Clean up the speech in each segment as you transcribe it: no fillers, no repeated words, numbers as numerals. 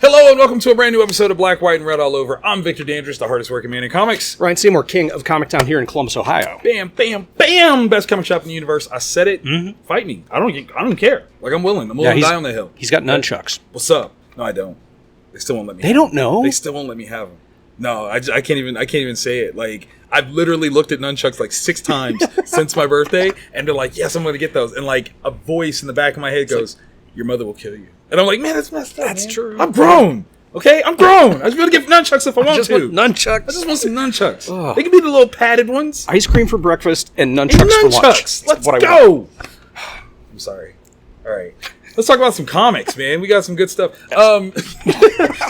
Hello and welcome to a brand new episode of Black, White, and Red All Over. I'm Victor Dandridge, the hardest working man in comics. Ryan Seymour, king of Comic Town here in Columbus, Ohio. Bam, bam, bam! Best comic shop in the universe. I said it. Fight me. I don't care. Like, I'm willing. I'm willing to die on the hill. He's got nunchucks. What's up? No, I don't. They still won't let me. They don't know. They still won't let me have them. No, I can't even say it. Like, I've literally looked at nunchucks like 6 times since my birthday, and they're like, "Yes, I'm going to get those." And like a voice in the back of my head goes, "Your mother will kill you." And I'm like, "Man, that's messed up. That's true. I'm grown. Okay, I'm grown. I just want to get nunchucks if I want to. Nunchucks. I just want some nunchucks. Ugh. They can be the little padded ones. Ice cream for breakfast and nunchucks for lunch. Let's go. I'm sorry. All right. Let's talk about some comics, man. We got some good stuff.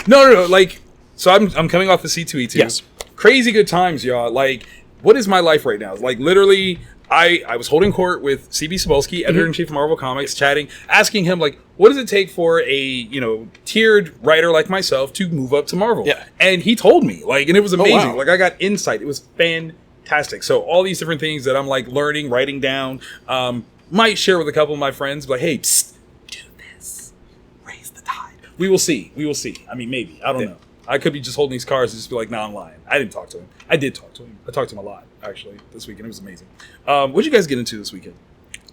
No. Like, so I'm coming off of C2E2. Yes. Crazy good times, y'all. Like, what is my life right now? Like, literally, I was holding court with CB Cebulski, editor-in-chief of Marvel Comics, chatting, asking him, like, what does it take for a, tiered writer like myself to move up to Marvel? Yeah. And he told me, like, and it was amazing. Oh, wow. Like, I got insight. It was fantastic. So all these different things that I'm, like, learning, writing down, might share with a couple of my friends, like, hey, psst, do this. Raise the tide. We will see. I mean, maybe. I don't know. I could be just holding these cards and just be like, nah, I'm lying. I didn't talk to him. I did talk to him. I talked to him a lot, actually, this weekend. It was amazing. What'd you guys get into this weekend?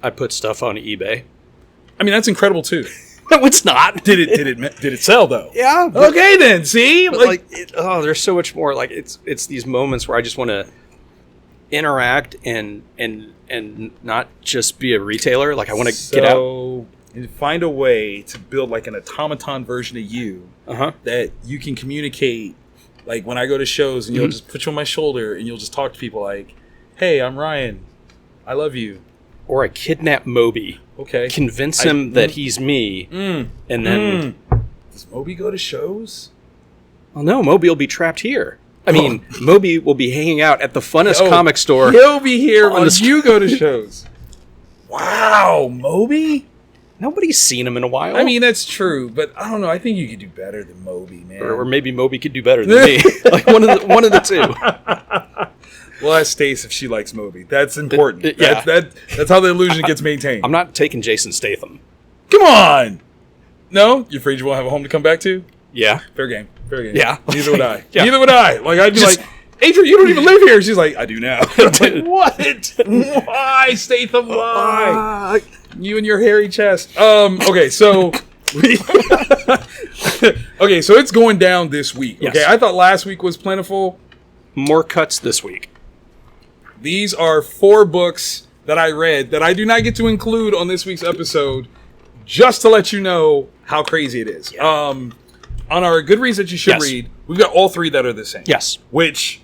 I put stuff on eBay. I mean, that's incredible, too. No, it's not. Did it sell, though? Yeah. Okay, then. See? There's so much more. Like, it's these moments where I just want to interact and not just be a retailer. Like, I want to get out. And find a way to build like an automaton version of you that you can communicate. Like when I go to shows and you'll just put you on my shoulder and you'll just talk to people like, "Hey, I'm Ryan. I love you." Or I kidnap Moby. Okay. Convince him that he's me. And then... Does Moby go to shows? Well, no, Moby will be trapped here. I mean, Moby will be hanging out at the funnest comic store. He'll be here when you go to shows. Wow, Moby? Nobody's seen him in a while. I mean, that's true, but I don't know. I think you could do better than Moby, man. Or maybe Moby could do better than me. Like one of the two. Well, ask Stace if she likes Moby. That's important. That's how the illusion gets maintained. I'm not taking Jason Statham. Come on! No? You afraid you won't have a home to come back to? Yeah. Fair game. Yeah. Neither would I. Neither would I. Like, I'd be like, Adrian, you don't even live here. She's like, I do now. Like, what? Why, Statham? Why? You and your hairy chest. Okay, so it's going down this week. Okay, I thought last week was plentiful. More cuts this week. These are 4 books that I read that I do not get to include on this week's episode, just to let you know how crazy it is. Yeah. On our Goodreads that you should read, we've got all 3 that are the same. Yes. Which,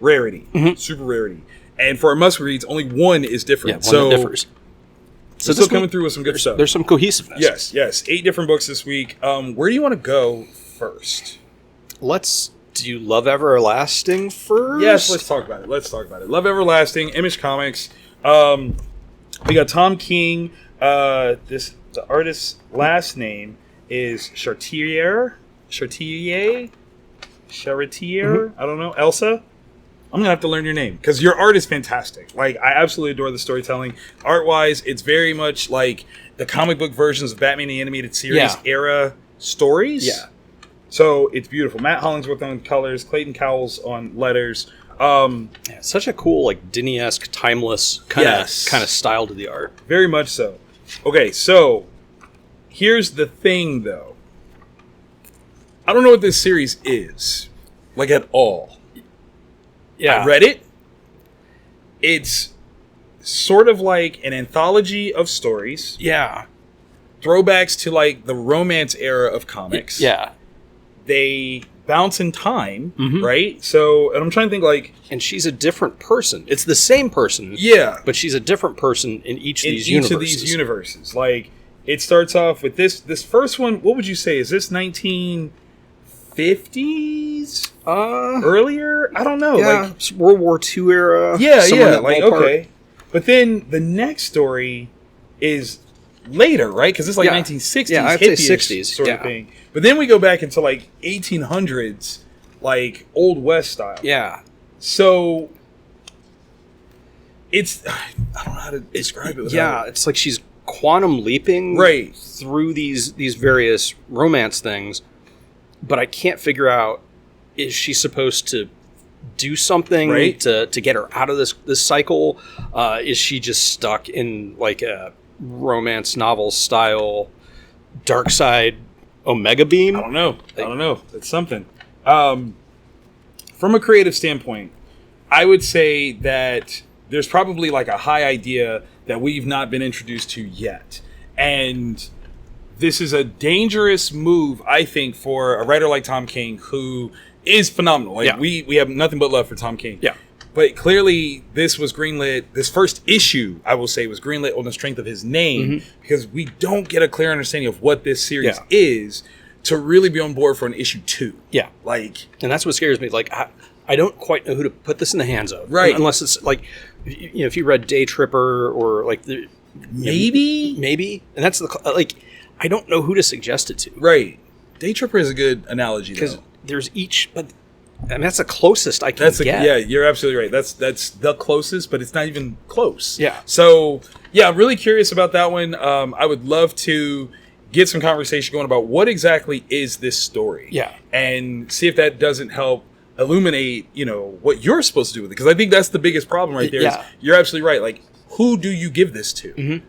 rarity. Super rarity. And for our must-reads, only 1 is different. Yeah, one that differs. So this is coming through with some good stuff. There's some cohesiveness. Yes. 8 different books this week. Where do you want to go first? Let's do Love Everlasting first. Yes, let's talk about it. Love Everlasting, Image Comics. We got Tom King. The artist's last name is Chartier. I don't know. Elsa. I'm going to have to learn your name because your art is fantastic. Like, I absolutely adore the storytelling. Art-wise, it's very much like the comic book versions of Batman the Animated Series era stories. Yeah. So, it's beautiful. Matt Hollingsworth on colors, Clayton Cowles on letters. Such a cool, like, Disney-esque, timeless kind of style to the art. Very much so. Okay, so, here's the thing, though. I don't know what this series is, like, at all. Yeah. I read it. It's sort of like an anthology of stories. Yeah. Throwbacks to like the romance era of comics. Yeah. They bounce in time, right? So, and I'm trying to think like... And she's a different person. It's the same person. Yeah. But she's a different person in each of these universes. Like, it starts off with this first one, what would you say? Is this 1950s? Earlier? I don't know. Yeah, like World War II era. Yeah. Like, okay. But then the next story is later, right? Because it's like 1960s, I'd say 60s sort of thing. But then we go back into like 1800s, like Old West style. Yeah. So it's, I don't know how to describe it. Yeah, it's like she's quantum leaping through these various romance things. but I can't figure out, is she supposed to do something Right. to get her out of this cycle? Is she just stuck in like a romance novel style dark side Omega beam? I don't know. It's something. From a creative standpoint, I would say that there's probably like a high idea that we've not been introduced to yet. And this is a dangerous move, I think, for a writer like Tom King, who is phenomenal. Like, Yeah. we have nothing but love for Tom King. Yeah. But clearly, this was greenlit. This first issue, I will say, was greenlit on the strength of his name, because we don't get a clear understanding of what this series is to really be on board for an issue 2. Yeah. Like, And that's what scares me. Like, I don't quite know who to put this in the hands of. Right. Unless it's like, you know, if you read Day Tripper or like the... Maybe. And that's the... Like, I don't know who to suggest it to. right. Day Tripper is a good analogy, Because though. there's each... But I mean, that's the closest I can get. Yeah, you're absolutely right. That's the closest, but it's not even close. Yeah. So, yeah, I'm really curious about that one. I would love to get some conversation going about what exactly is this story. Yeah. And see if that doesn't help illuminate, you know, what you're supposed to do with it. Because I think that's the biggest problem right there. Yeah. Is you're absolutely right. Like, who do you give this to? Mm-hmm.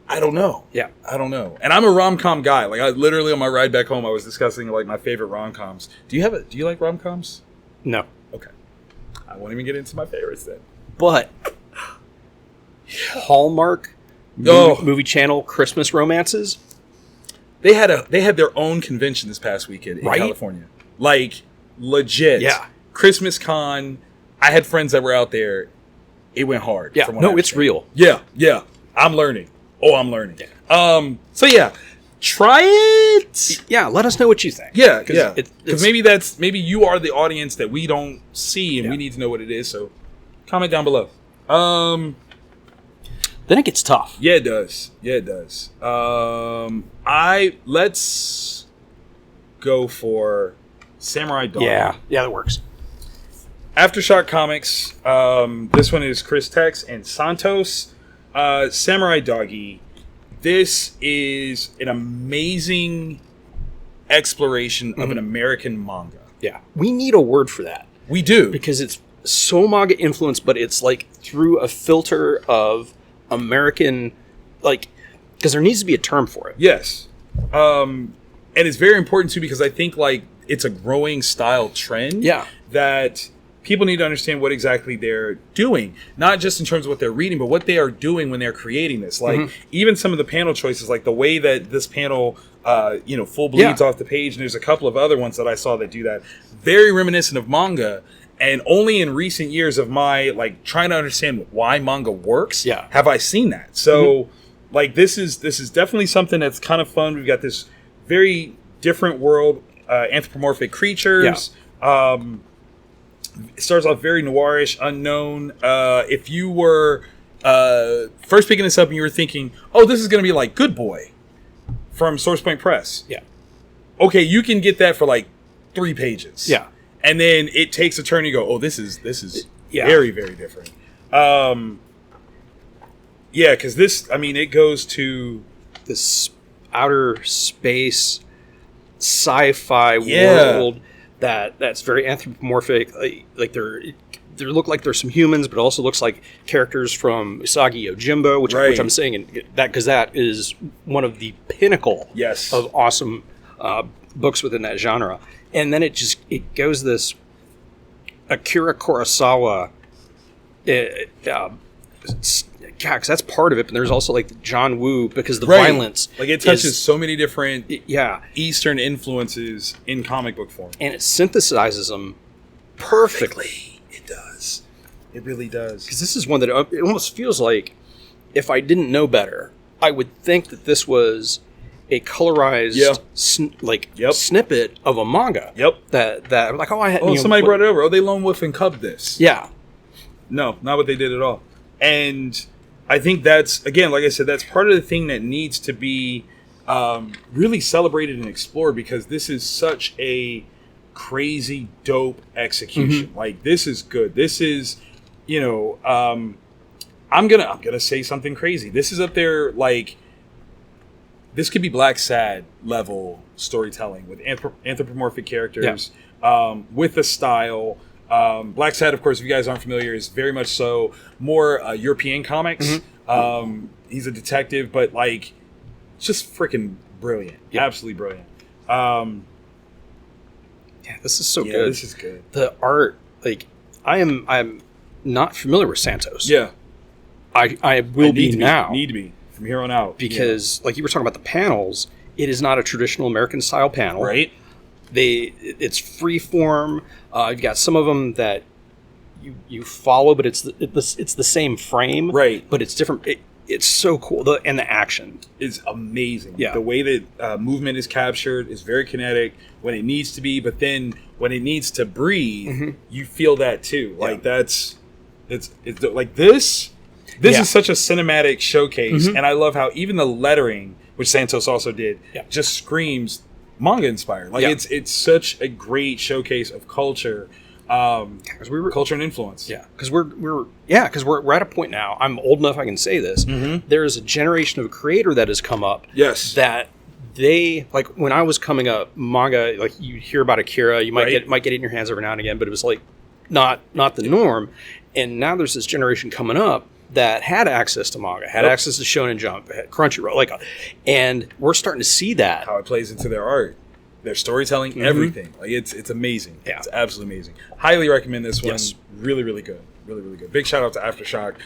I don't know. Yeah. I don't know. And I'm a rom-com guy. Like, I literally on my ride back home, I was discussing like my favorite rom-coms. Do you like rom-coms? No. Okay. I won't even get into my favorites then. But Hallmark movie channel Christmas romances. They had their own convention this past weekend in Right? California. Like, legit. Yeah. Christmas con. I had friends that were out there. It went hard. Yeah. from what No, I it's understand. real. Yeah. I'm learning. I'm learning. So yeah, try it. Yeah. Let us know what you think. Yeah. It's Because maybe you are the audience that we don't see, and we need to know what it is. So comment down below. Then it gets tough. Yeah, it does. Let's go for Samurai Dog. Yeah, that works. AfterShock Comics. This one is Chris Tex and Santos. Samurai Doggy. This is an amazing exploration of an American manga. Yeah. We need a word for that. We do. Because it's so manga influenced, but it's like through a filter of American, like, because there needs to be a term for it. Yes. And it's very important too, because I think like it's a growing style trend. Yeah. That people need to understand what exactly they're doing, not just in terms of what they're reading, but what they are doing when they're creating this. Like even some of the panel choices, like the way that this panel, full bleeds off the page. And there's a couple of other ones that I saw that do that. Very reminiscent of manga. And only in recent years of my like trying to understand why manga works, have I seen that. So like this is definitely something that's kind of fun. We've got this very different world, anthropomorphic creatures. It starts off very noirish, unknown. If you were first picking this up and you were thinking, oh, this is going to be like Good Boy from Source Point Press. Yeah. Okay, you can get that for like 3 pages. Yeah. And then it takes a turn and you go, oh, this is very, very different. Because this, I mean, it goes to this outer space sci-fi world that's very anthropomorphic. Like there look like there's some humans, but it also looks like characters from Usagi Yojimbo, which I'm saying, and that because that is one of the pinnacle of awesome books within that genre. And then it goes this Akira Kurosawa, because that's part of it. But there's also like John Woo, because the violence, like it touches so many different Eastern influences in comic book form, and it synthesizes them perfectly. It does. It really does. Because this is one that it almost feels like, if I didn't know better, I would think that this was a colorized snippet of a manga. That like, oh, I had. Somebody brought it over. Oh, they Lone Wolf and Cub this. Yeah. No, not what they did at all. And I think that's, again, like I said, that's part of the thing that needs to be really celebrated and explored, because this is such a crazy dope execution. Like, this is good. This is, I'm gonna say something crazy. This is up there, like, this could be Black Sad level storytelling with anthropomorphic characters, with a style. Black Sad, of course, if you guys aren't familiar, is very much so more European comics. He's a detective, but like, just freaking brilliant. Absolutely brilliant. This is so good. This is good. The art, like, I'm not familiar with Santos. I will be now. Need to be from here on out, because like you were talking about the panels, it is not a traditional American style panel, right? It's free form. You've got some of them that you follow, but it's the same frame, right? But it's different. It's so cool, and the action is amazing. Yeah, the way that movement is captured is very kinetic when it needs to be, but then when it needs to breathe, you feel that too. Like it's like this. This is such a cinematic showcase, and I love how even the lettering, which Santos also did, just screams manga inspired. Like it's such a great showcase of culture, culture and influence. Because we're at a point now. I'm old enough I can say this. There is a generation of creator that has come up. That they, like, when I was coming up, manga, like, you hear about Akira, you might get it in your hands every now and again, but it was like not the norm. And now there's this generation coming up that had access to manga, had access to Shonen Jump, had Crunchyroll, and we're starting to see that how it plays into their art, their storytelling, everything. Like it's amazing. It's absolutely amazing. Highly recommend this one. Really, really good. Really, really good. Big shout out to AfterShock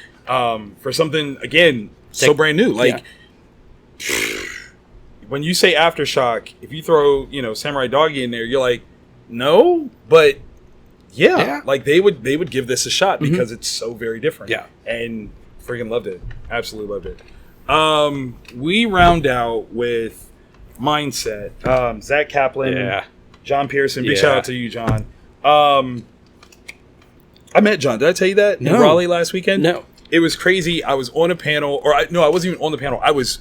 for something again so brand new. Like when you say AfterShock, if you throw Samurai Doggy in there, you're like, no, but. Yeah, like they would give this a shot because it's so very different. And freaking loved it. Absolutely loved it. We round out with Mindset. Zach Kaplan, John Pearson. Big shout out to you, John. I met John. Did I tell you that in Raleigh last weekend? No. It was crazy. I was on a panel, I wasn't even on the panel. I was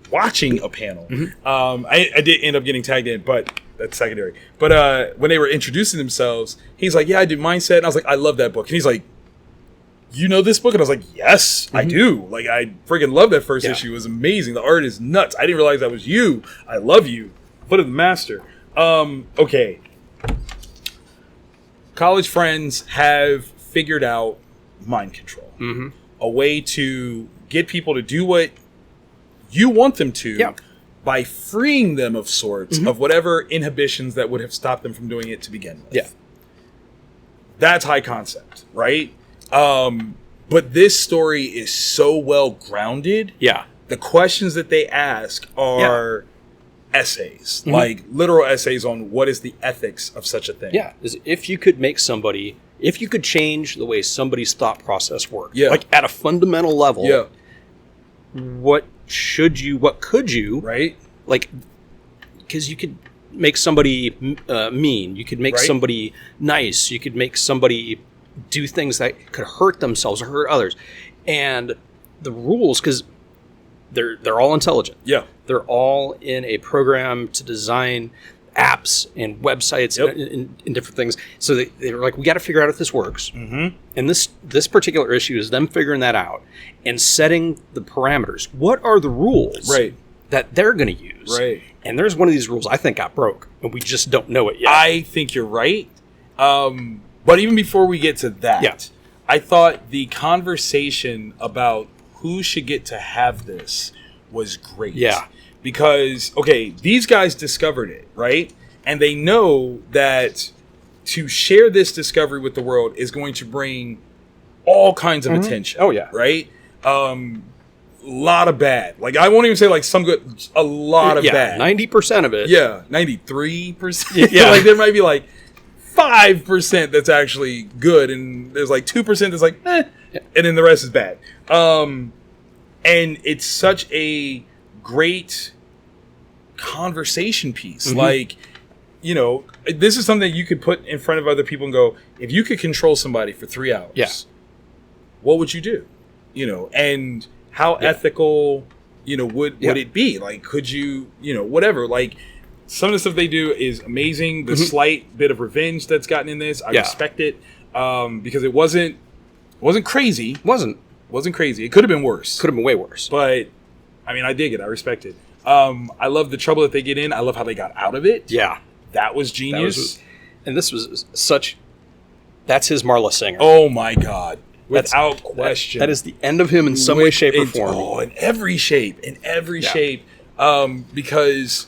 watching a panel. I did end up getting tagged in, but that's secondary. But when they were introducing themselves, he's like, I did Mindset. And I was like, I love that book. And he's like, you know this book? And I was like, yes, I do. Like, I freaking love that first issue. It was amazing. The art is nuts. I didn't realize that was you. I love you. Foot of the master. Okay. College friends have figured out mind control. A way to get people to do what you want them to by freeing them of sorts of whatever inhibitions that would have stopped them from doing it to begin with. That's high concept, right? But this story is so well grounded. The questions that they ask are essays, like literal essays on what is the ethics of such a thing. If you could change the way somebody's thought process works, like at a fundamental level, what could you, right? Like, because you could make somebody mean, you could make somebody nice, you could make somebody do things that could hurt themselves or hurt others. And the rules, because they're all intelligent. They're all in a program to design apps and websites and different things. So they were like, we got to figure out if this works. And this particular issue is them figuring that out and setting the parameters. What are the rules that they're going to use? And there's one of these rules I think got broke, and we just don't know it yet. I think you're right. But even before we get to that, I thought the conversation about who should get to have this was great. Because, okay, these guys discovered it, right? And they know that to share this discovery with the world is going to bring all kinds of attention. Right? Lot of bad. Like, I won't even say like some good, a lot of bad. 90% of it. 93%. Like, there might be like 5% that's actually good, and there's like 2% that's like, and then the rest is bad. And it's such a great conversation piece. Like, this is something you could put in front of other people and go, if you could control somebody for 3 hours, what would you do? And how ethical, would it be? Like, could you, whatever. Like, some of the stuff they do is amazing. The slight bit of revenge that's gotten in this, I respect it, because it wasn't crazy. Wasn't crazy. It could have been worse. Could have been way worse. But I mean, I dig it. I respect it. I love the trouble that they get in. I love how they got out of it. Yeah. That was genius. And this was such... That's his Marla Singer. Oh, my God. Without question. That is the end of him in some way, shape, or form. Oh, in every shape. Shape. Because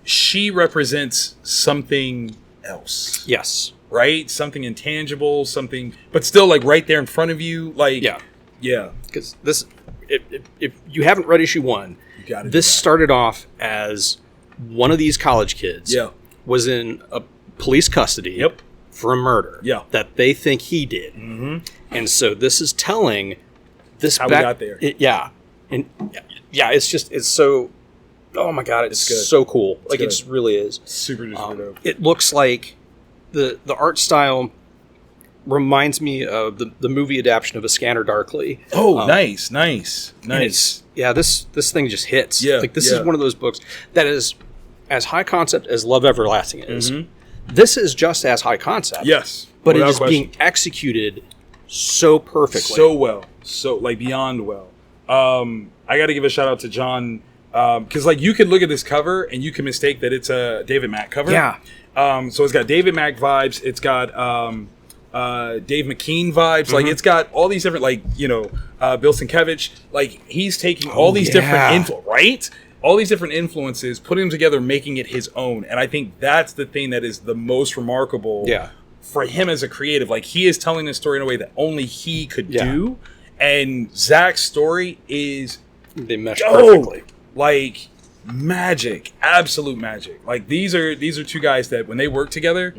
she represents something else. Yes. Right? Something intangible, something... But still, like, right there in front of you. Like... Yeah. Yeah. Because this... If you haven't read issue 1, this started off as one of these college kids was in a police custody for a murder that they think he did. Mm-hmm. And so this is telling this how we got there. It's so... Oh my God, it's good. So cool. It just really is. Super dope. It looks like the art style reminds me of the movie adaptation of A Scanner Darkly. Oh, nice. This thing just hits. Yeah, this is one of those books that is as high concept as Love Everlasting is. Mm-hmm. This is just as high concept. Yes. But it is being executed so perfectly. So well. So, like, beyond well. I got to give a shout out to John, because, like, you could look at this cover and you can mistake that it's a David Mack cover. Yeah. So it's got David Mack vibes. It's got Dave McKean vibes. Like, it's got all these different, like, Bill Sienkiewicz. Like, he's taking all these different right? All these different influences, putting them together, making it his own. And I think that's the thing that is the most remarkable for him as a creative. Like, he is telling this story in a way that only he could do. And Zach's story is... They mesh perfectly. Like, magic. Absolute magic. Like, these are two guys that when they work together,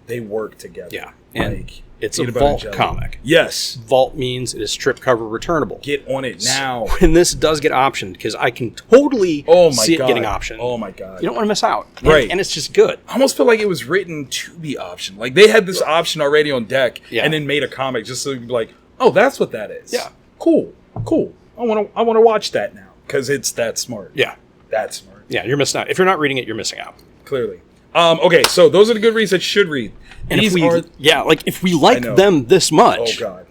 they work together. Yeah. And like, it's a vault comic. Yes. Vault means it is strip cover returnable. Get on it now. So when this does get optioned, because I can totally see it getting optioned. Oh my God. You don't want to miss out. Right. And it's just good. I almost feel like it was written to be optioned. Like, they had this option already on deck and then made a comic just so you'd be like, oh, that's what that is. Yeah. Cool. I want to watch that now because it's that smart. Yeah. That's smart. Yeah, you're missing out. If you're not reading it, you're missing out. Clearly. Okay, so those are the good reads that you should read. And if we like them this much. Oh God.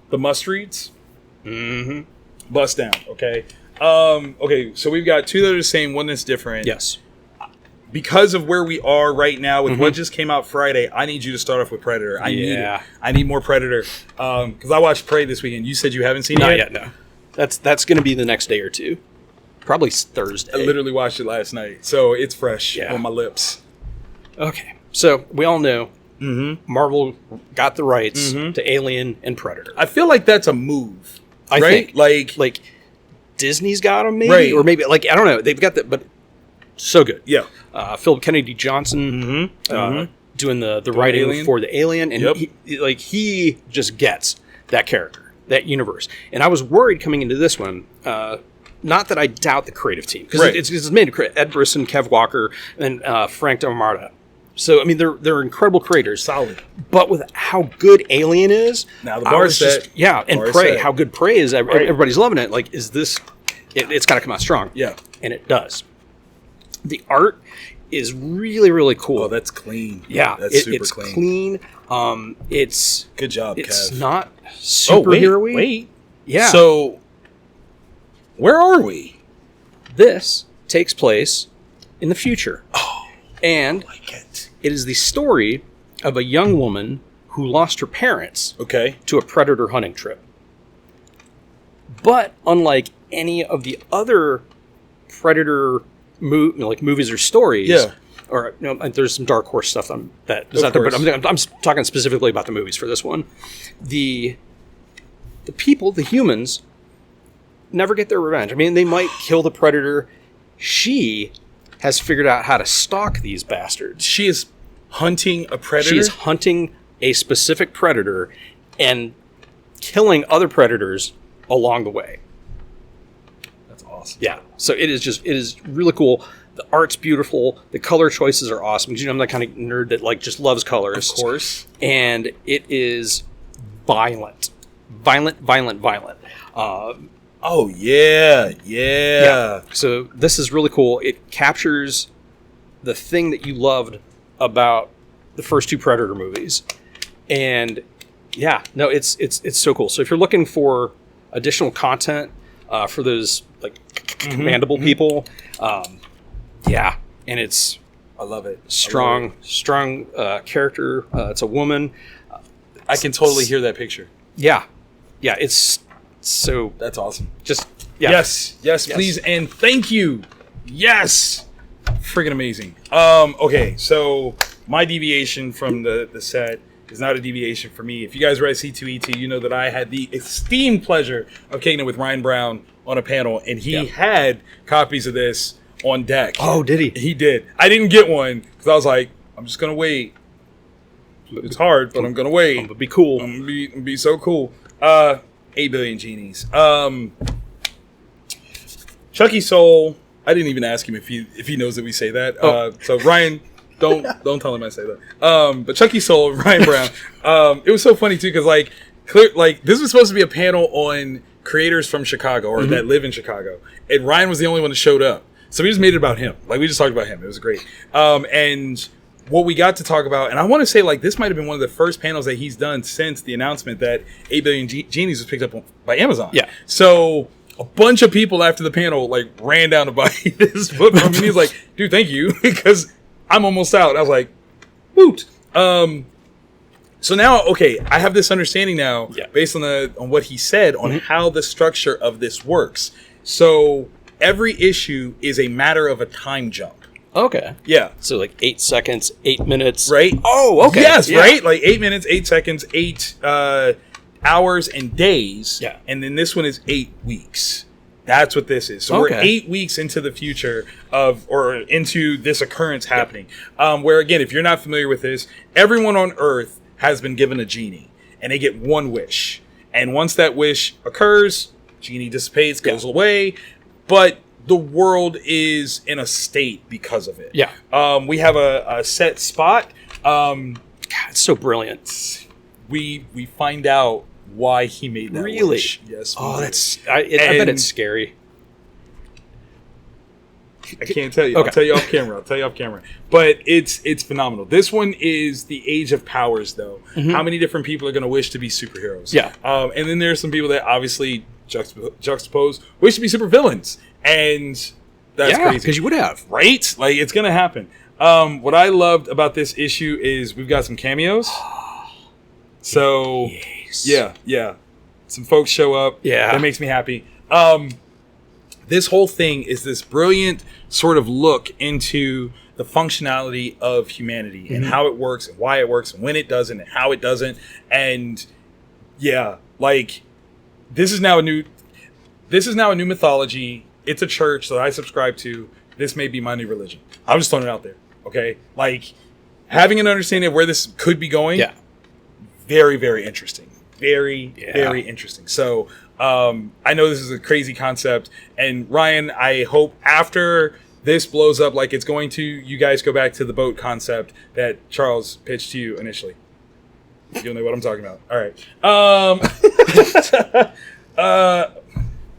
The must reads. Mm-hmm. Bust down. Okay. Okay, so we've got two that are the same, one that's different. Yes. Because of where we are right now with what just came out Friday, I need you to start off with Predator. I need it. I need more Predator. Because I watched Prey this weekend. You said you haven't seen it yet? Not yet, no. That's going to be the next day or two. Probably Thursday. I literally watched it last night, so it's fresh on my lips. Okay, so we all know Marvel got the rights to Alien and Predator. I feel like that's a move. I think. Like Disney's got them, maybe? Right. Or maybe, like, I don't know. They've got that, but so good. Yeah. Philip Kennedy Johnson doing the writing for the Alien, and he just gets that character, that universe. And I was worried coming into this one, not that I doubt the creative team, because it's made Ed Brisson, Kev Walker, and Frank D'Armata. So, I mean, they're incredible creators. Solid. But with how good Alien is... Now the bar's set. And Prey, how good Prey is. Everybody's loving it. Like, is this... It's got to come out strong. Yeah. And it does. The art is really, really cool. Oh, that's clean. Yeah. That's super it's clean. It's... Good job, It's Kev. not superhero-y. Wait. Yeah. So, where are we? This takes place in the future. Oh. And I like it. It is the story of a young woman who lost her parents to a predator hunting trip. But unlike any of the other predator movies or stories, or there's some Dark Horse stuff that is out there, but I'm talking specifically about the movies for this one. The people, the humans, never get their revenge. I mean, they might kill the predator. She has figured out how to stalk these bastards. She is hunting a predator? She is hunting a specific predator and killing other predators along the way. That's awesome. Yeah. So it is really cool. The art's beautiful. The color choices are awesome. Because, I'm that kind of nerd that just loves colors. Of course. And it is violent. Violent. Oh, yeah. So this is really cool. It captures the thing that you loved about the first two Predator movies. And it's so cool. So if you're looking for additional content for those commendable people, Yeah, and it's I love it. strong character. It's a woman. I can totally hear that picture. Yeah, it's so That's awesome. just yeah. Yes, please, and thank you. Yes, friggin' amazing. Okay, so my deviation from the set is not a deviation for me. If you guys read C2E2, you know that I had the esteemed pleasure of kicking it with Ryan Brown on a panel, and he had copies of this on deck. Oh, did he? He did. I didn't get one because I was like, I'm just gonna wait. It's hard, but I'm gonna wait. I'm gonna be cool. I'm gonna be so cool. 8 billion genies. Chucky Soul. I didn't even ask him if he knows that we say that. So Ryan, don't tell him I say that. But Chucky Soul, Ryan Brown. It was so funny too because this was supposed to be a panel on creators from Chicago or that live in Chicago, and Ryan was the only one that showed up. So we just made it about him. Like we just talked about him. It was great. And what we got to talk about, and I want to say this might have been one of the first panels that he's done since the announcement that 8 billion Genies was picked up by Amazon. Yeah. So a bunch of people after the panel ran down to buy this book from me. And he's like, dude, thank you, because I'm almost out. I was like, woot. So now, okay, I have this understanding now, based on what he said on how the structure of this works. So every issue is a matter of a time jump. Okay. Yeah. So 8 seconds, 8 minutes. Right? Oh, okay. Yes, right? 8 minutes, 8 seconds, 8 hours and days. Yeah. And then this one is 8 weeks. That's what this is. So we're 8 weeks into the future or into this occurrence happening. Where again, if you're not familiar with this, everyone on Earth has been given a genie. And they get one wish. And once that wish occurs, genie dissipates, goes away. But the world is in a state because of it. Yeah. We have a set spot. God, it's so brilliant. We find out why he made that wish. Yes. Oh, I bet it's scary. I can't tell you. Okay. I'll tell you off camera. But it's phenomenal. This one is the Age of Powers, though. How many different people are going to wish to be superheroes? Yeah. And then there's some people that obviously juxtapose wish to be supervillains. And that's crazy. Because you would have. Right? It's going to happen. What I loved about this issue is we've got some cameos. So, yeah. Some folks show up. Yeah. That makes me happy. This whole thing is this brilliant sort of look into the functionality of humanity and how it works and why it works and when it doesn't and how it doesn't. And, this is now a new mythology. It's a church that I subscribe to. This may be my new religion. I'm just throwing it out there. Okay. Having an understanding of where this could be going. Yeah. Very, very interesting. Very interesting. So, I know this is a crazy concept. And Ryan, I hope after this blows up like it's going to, you guys go back to the boat concept that Charles pitched to you initially. You'll know what I'm talking about. All right.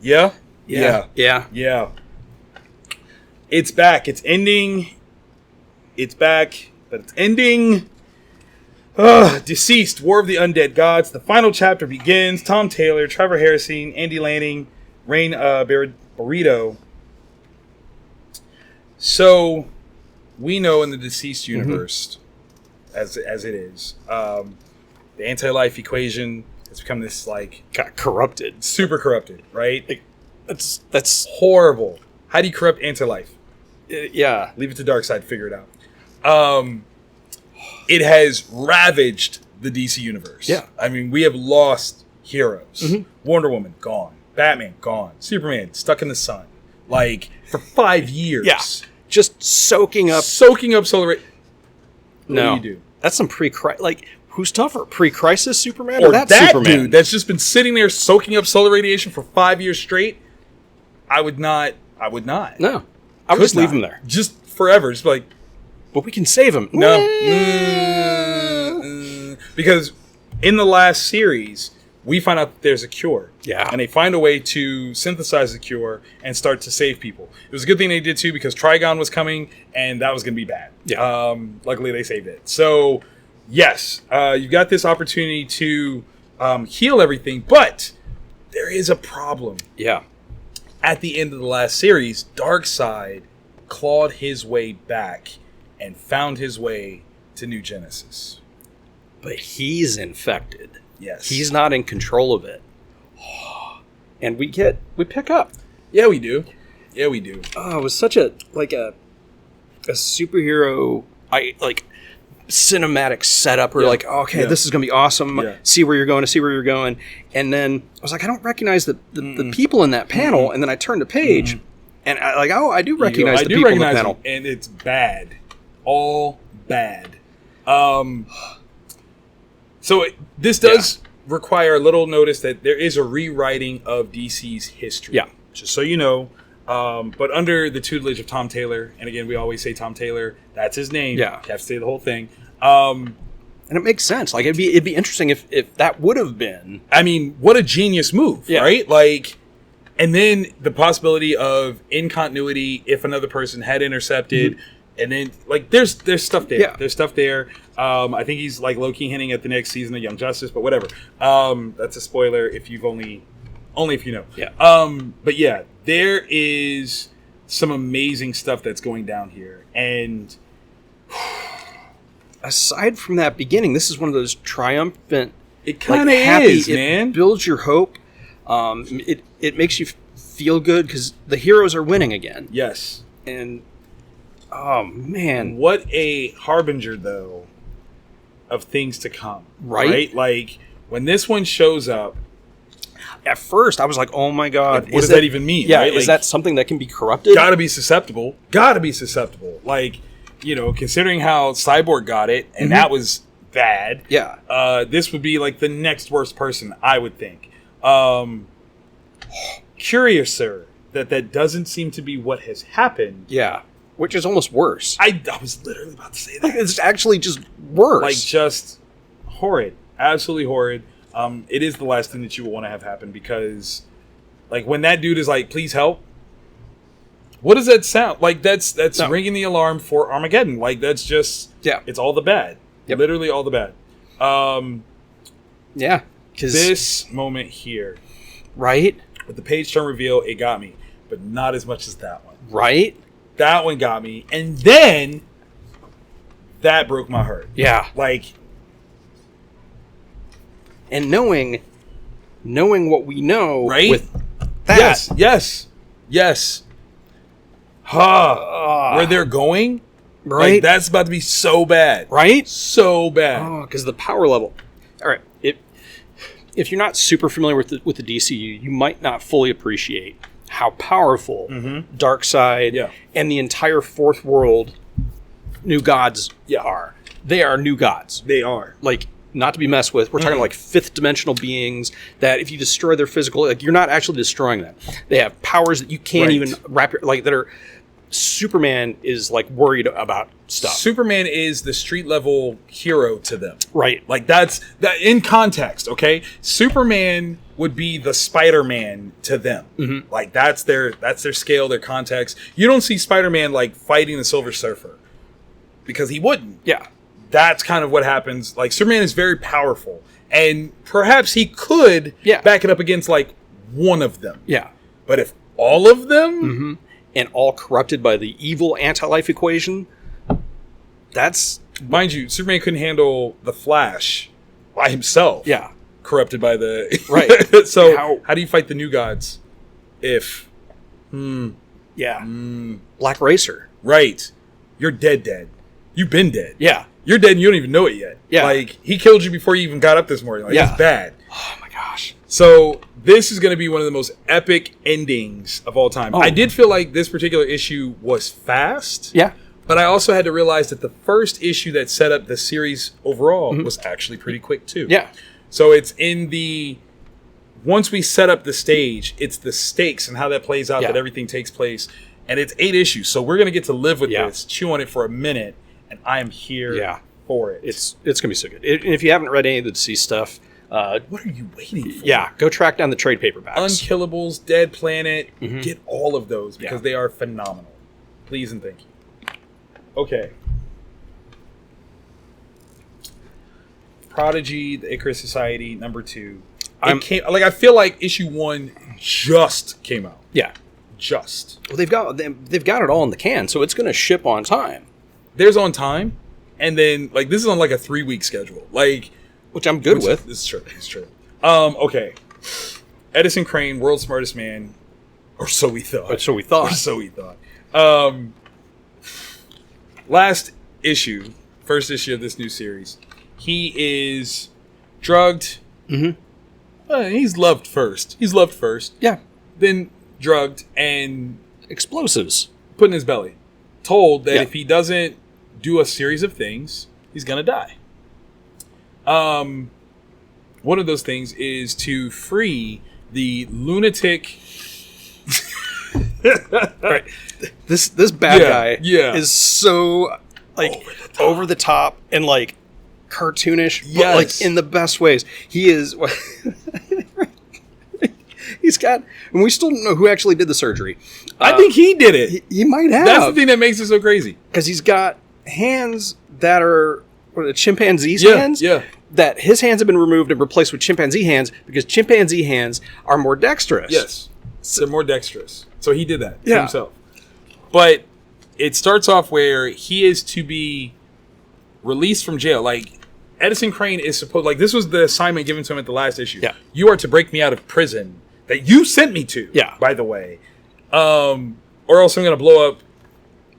Yeah. It's back. It's ending. It's back, but it's ending. DCeased, War of the Undead Gods. The final chapter begins. Tom Taylor, Trevor Harrison, Andy Lanning, Rain Burrito. So, we know in the DCeased universe, as it is, the anti-life equation has become this got corrupted, super corrupted, right? That's horrible. How do you corrupt anti-life? Yeah, leave it to Darkseid to figure it out. It has ravaged the DC universe. Yeah, I mean we have lost heroes. Wonder Woman gone, Batman gone, Superman stuck in the sun, for 5 years. Yeah, just soaking up solar. What do you do? That's some who's tougher, pre-crisis Superman or that Superman dude that's just been sitting there soaking up solar radiation for 5 years straight? I would not. No, I would just leave him there, just forever. Just but we can save him. No, because in the last series, we find out that there's a cure. Yeah, and they find a way to synthesize the cure and start to save people. It was a good thing they did too because Trigon was coming and that was going to be bad. Yeah, luckily they saved it. So. Yes, you've got this opportunity to heal everything, but there is a problem. Yeah. At the end of the last series, Darkseid clawed his way back and found his way to New Genesis. But he's infected. Yes. He's not in control of it. And we pick up. Yeah, we do. Yeah, we do. Oh, it was such a superhero cinematic setup where this is gonna be awesome. Yeah. See where you're going. And then I was like, I don't recognize the people in that panel, and then I turned the page and I do recognize the people in the panel. Them, and it's bad. All bad. This does require a little notice that there is a rewriting of DC's history. Yeah. Just so you know. But under the tutelage of Tom Taylor, and again, we always say Tom Taylor, that's his name. Yeah. You have to say the whole thing. And it makes sense. Like, it'd be interesting if that would have been. I mean, what a genius move, right? Like, and then the possibility of in continuity if another person had intercepted, and then there's stuff there. Yeah. There's stuff there. I think he's low-key hinting at the next season of Young Justice, but whatever. That's a spoiler if you've only if you know. Yeah. But yeah, there is some amazing stuff that's going down here, and aside from that beginning, this is one of those triumphant. It kind of is, man. It builds your hope. It makes you feel good because the heroes are winning again. Yes. And oh man, what a harbinger though of things to come. Right? Like when this one shows up. At first, I was like, "Oh my god, what does that even mean?" Yeah, right? is that something that can be corrupted? Gotta be susceptible. Like, considering how Cyborg got it, and that was bad. Yeah. This would be the next worst person, I would think. Curiouser that doesn't seem to be what has happened. Yeah, which is almost worse. I was literally about to say that. It's actually just worse. Just horrid, absolutely horrid. It is the last thing that you would want to have happen because, when that dude is please help, what does that sound? That's ringing the alarm for Armageddon. That's just, it's all the bad. Yep. Literally all the bad. Yeah. Cause, this moment here. Right? With the page turn reveal, it got me. But not as much as that one. Right? That one got me. And then, that broke my heart. Yeah. And knowing what we know, right? With that, yes. Where they're going, right? That's about to be so bad, right? So bad. Oh, because the power level. All right, if you're not super familiar with the DCU, you might not fully appreciate how powerful Darkseid and the entire Fourth World New Gods are. They are new gods. They are not to be messed with. We're talking fifth dimensional beings that if you destroy their physical, you're not actually destroying them. They have powers that you can't even wrap your, that are, Superman is worried about stuff. Superman is the street level hero to them. Right. That's that in context, okay? Superman would be the Spider-Man to them. Mm-hmm. That's their scale, their context. You don't see Spider-Man fighting the Silver Surfer because he wouldn't. Yeah. That's kind of what happens. Superman is very powerful, and perhaps he could back it up against one of them. Yeah. But if all of them, and all corrupted by the evil anti-life equation, that's, mind you, Superman couldn't handle the Flash by himself. Yeah. Corrupted by the right. So how do you fight the new gods? If Black Racer. Right. You're dead. You've been dead. Yeah. You're dead and you don't even know it yet. Yeah. He killed you before you even got up this morning. It's bad. Oh my gosh. So this is going to be one of the most epic endings of all time. Oh. I did feel like this particular issue was fast. Yeah. But I also had to realize that the first issue that set up the series overall was actually pretty quick too. Yeah. So it's once we set up the stage, it's the stakes and how that plays out that everything takes place. And it's 8 issues. So we're going to get to live with this, chew on it for a minute. And I am here for it. It's going to be so good. And if you haven't read any of the DCeased stuff, what are you waiting for? Yeah, go track down the trade paperbacks. Unkillables, Dead Planet, get all of those because they are phenomenal. Please and thank you. Okay. Prodigy, the Icarus Society, number 2. I feel like issue 1 just came out. Yeah. just. Well, they've got it all in the can, so it's going to ship on time. There's on time, and then like this is on like a 3-week schedule, like which I'm good with. This is true. It's true. Okay. Edison Crane, world's smartest man, or so we thought. Or so we thought. Or so we thought. Last issue, first issue of this new series, he is drugged. Mm-hmm. He's loved first. Yeah. Then drugged and explosives put in his belly. Told that Yeah. if he doesn't do a series of things, he's gonna die. One of those things is to free the lunatic. Right. This bad guy is so like over the top and like cartoonish, but like in the best ways. He is. He's got, and we still don't know who actually did the surgery. I think he did it. He might have. That's the thing that makes it so crazy. Because he's got hands that are chimpanzee's hands. Yeah. That his hands have been removed and replaced with chimpanzee hands because chimpanzee hands are more dexterous. Yes. They're more dexterous. So he did that to Yeah. himself. But it starts off where he is to be released from jail. Like, Edison Crane is supposed... Like, this was the assignment given to him at the last issue. Yeah. You are to break me out of prison that you sent me to, by the way. Or else I'm going to blow up...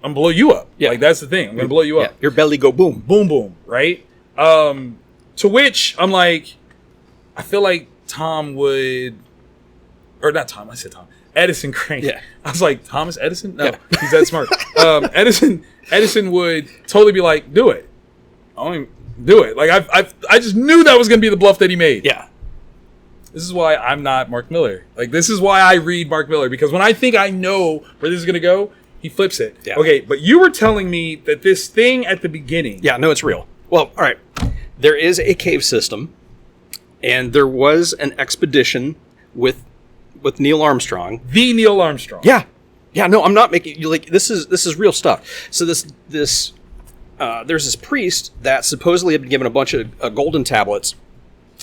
I'm going to blow you up. Yeah. Like, that's the thing. I'm going to blow you up. Your belly go boom. Boom, boom. Right? To which, I'm like... I feel like Tom would... Or not Tom, I said Tom. Edison Crane. Yeah. I was like, Thomas Edison? No, he's that smart. Edison would totally be like, do it. I don't even do it. Like, I just knew that was going to be the bluff that he made. Yeah. This is why I'm not Mark Miller. Like, this is why I read Mark Miller. Because when I think I know where this is going to go, he flips it. Yeah. Okay, but you were telling me that this thing at the beginning... Yeah, no, it's real. Well, all right. There is a cave system, and there was an expedition with Neil Armstrong. The Neil Armstrong. Yeah. Yeah, no, I'm not making you like this is real stuff. So there's this priest that supposedly had been given a bunch of golden tablets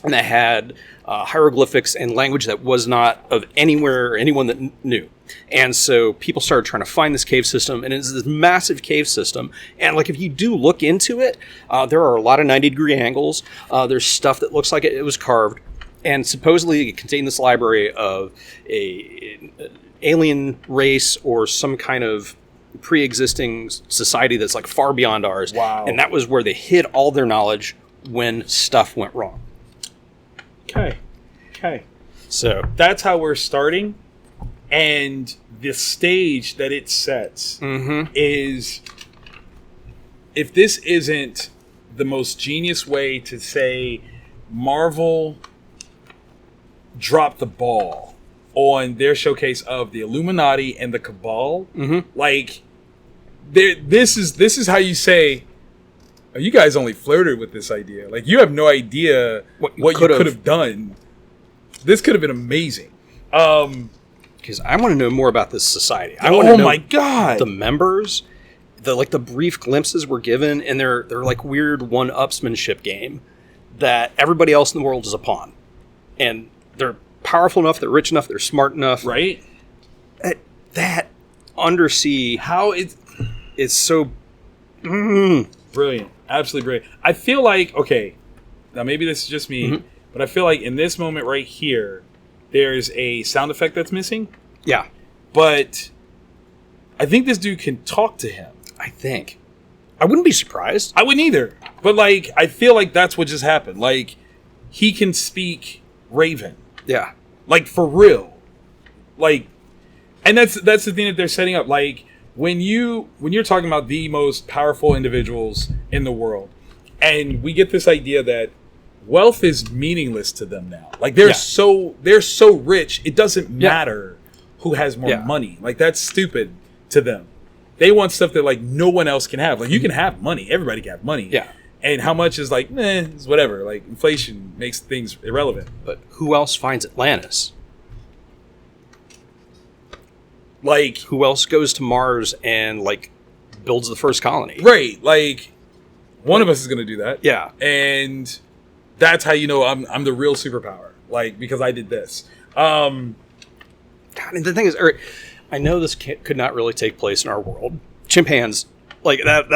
and that had hieroglyphics and language that was not of anywhere or anyone that knew. And so people started trying to find this cave system, and it's this massive cave system. And like if you do look into it, there are a lot of 90-degree angles. There's stuff that looks like it was carved. And supposedly it contained this library of an alien race or some kind of pre-existing society that's like far beyond ours. Wow. And that was where they hid all their knowledge when stuff went wrong. Okay. So that's how we're starting. And the stage that it sets is, if this isn't the most genius way to say Marvel dropped the ball on their showcase of the Illuminati and the Cabal, like this is how you say, oh, you guys only flirted with this idea. Like, you have no idea what you could have done. This could have been amazing. Because I want to know more about this society. I want to know my God, the members, the brief glimpses we're given, and they're like weird one-upsmanship game that everybody else in the world is a pawn. And they're powerful enough, they're rich enough, they're smart enough. Right? That undersea, how it's so brilliant. Absolutely brilliant. I feel like, okay, now maybe this is just me, but I feel like in this moment right here, there's a sound effect that's missing. Yeah. But I think this dude can talk to him. I think. I wouldn't be surprised. I wouldn't either. But, like, I feel like that's what just happened. Like, he can speak Raven. Yeah. Like, for real. Like, and that's the thing that they're setting up. Like, when you're talking about the most powerful individuals in the world, and we get this idea that wealth is meaningless to them now. Like, they're so rich, it doesn't matter who has more money. Like, that's stupid to them. They want stuff that, like, no one else can have. Like, you can have money. Everybody can have money. Yeah. And how much is like, it's whatever. Like, inflation makes things irrelevant. But who else finds Atlantis? Like, who else goes to Mars and, like, builds the first colony? Right. Like, one of us is going to do that. Yeah. And that's how you know I'm the real superpower. Like, because I did this. God, and the thing is, I know this could not really take place in our world. Chimpanzees, like that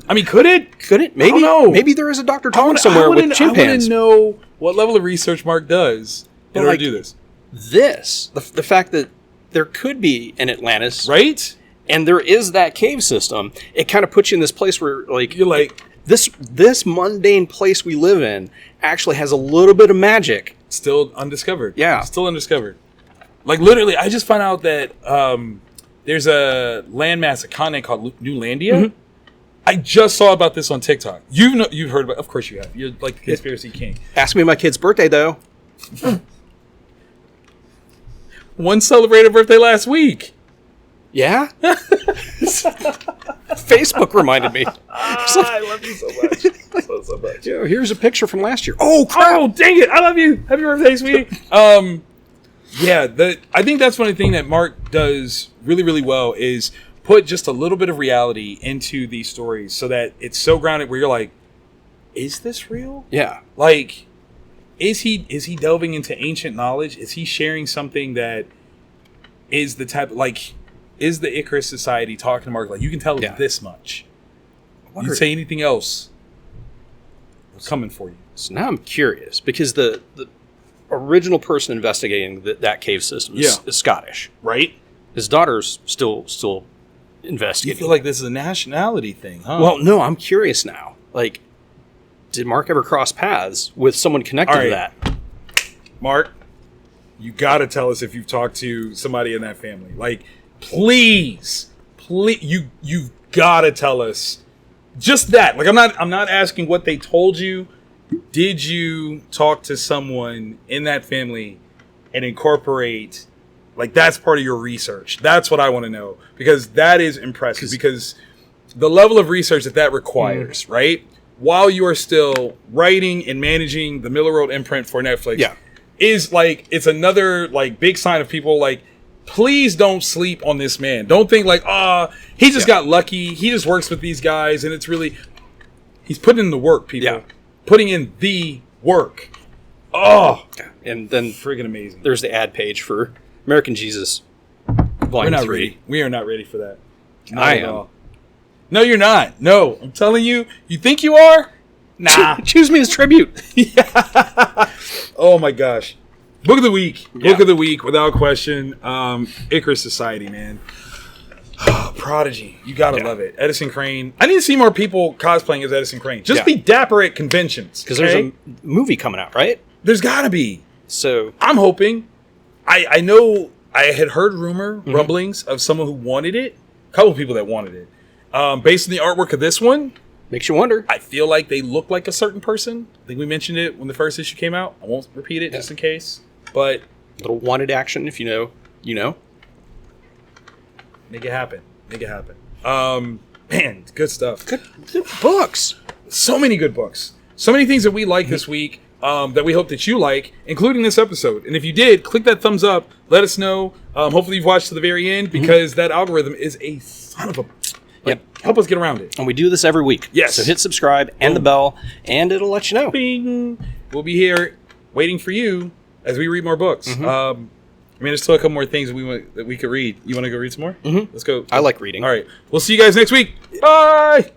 I mean, could it? Could it? Maybe. I don't know. Maybe there is a Dr. Tong somewhere with chimpanzees. I want to know what level of research Mark does in order to do this. The fact that there could be an Atlantis, right? And there is that cave system. It kind of puts you in this place where, like, you're like, this mundane place we live in actually has a little bit of magic. Still undiscovered. Yeah. Still undiscovered. Like, literally, I just found out that there's a landmass, a continent called Newlandia. Mm-hmm. I just saw about this on TikTok. You've heard about it. Of course you have. You're like the conspiracy king. Ask me my kid's birthday, though. One celebrated birthday last week. Yeah? Facebook reminded me. I love you so much. so much. Yeah, here's a picture from last year. Oh, crap. Oh, dang it. I love you. Happy birthday, sweetie. Yeah, I think that's one of the things that Mark does really, really well is put just a little bit of reality into these stories so that it's so grounded where you're like, is this real? Yeah. Like, is he delving into ancient knowledge? Is he sharing something that is the type, like, is the Icarus Society talking to Mark? Like, you can tell this much. You say anything else, it's coming for you. So now I'm curious because the original person investigating that cave system is Scottish, right? His daughter's still investigating. You feel like this is a nationality thing, huh? Well, no, I'm curious now. Like, did Mark ever cross paths with someone connected to that? Mark, you got to tell us if you've talked to somebody in that family. Like, please, you've got to tell us just that. Like, I'm not asking what they told you. Did you talk to someone in that family and incorporate, like, that's part of your research? That's what I want to know, because that is impressive, because the level of research that requires, right? While you are still writing and managing the Miller World imprint for Netflix, is like, it's another like big sign of people like, please don't sleep on this man. Don't think like, he just got lucky. He just works with these guys, and it's really, he's putting in the work, people. Yeah. Putting in the work. Oh, and then friggin' amazing. There's the ad page for American Jesus Volume 3. Ready. We are not ready for that. I am. All. No, you're not. No, I'm telling you. You think you are? Nah. Choose me as tribute. Oh my gosh. Book of the week. Book of the week, without question. Icarus Society, man. Prodigy. You gotta love it. Edison Crane. I need to see more people cosplaying as Edison Crane. Just be dapper at conventions. Because there's a movie coming out, right? There's gotta be. So I'm hoping. I know I had heard rumblings of someone who wanted it. A couple of people that wanted it. Based on the artwork of this one. Makes you wonder. I feel like they look like a certain person. I think we mentioned it when the first issue came out. I won't repeat it just in case. But a little wanted action, if you know, you know. Make it happen. Make it happen. Man, good stuff. Good books. So many good books. So many things that we like this week that we hope that you like, including this episode. And if you did, click that thumbs up. Let us know. Hopefully you've watched to the very end, because that algorithm is a son of a... Help us get around it. And we do this every week. Yes. So hit subscribe and the bell, and it'll let you know. Bing. We'll be here waiting for you as we read more books. I mean, there's still a couple more things that we could read. You want to go read some more? Let's go. I like reading. All right. We'll see you guys next week. Bye.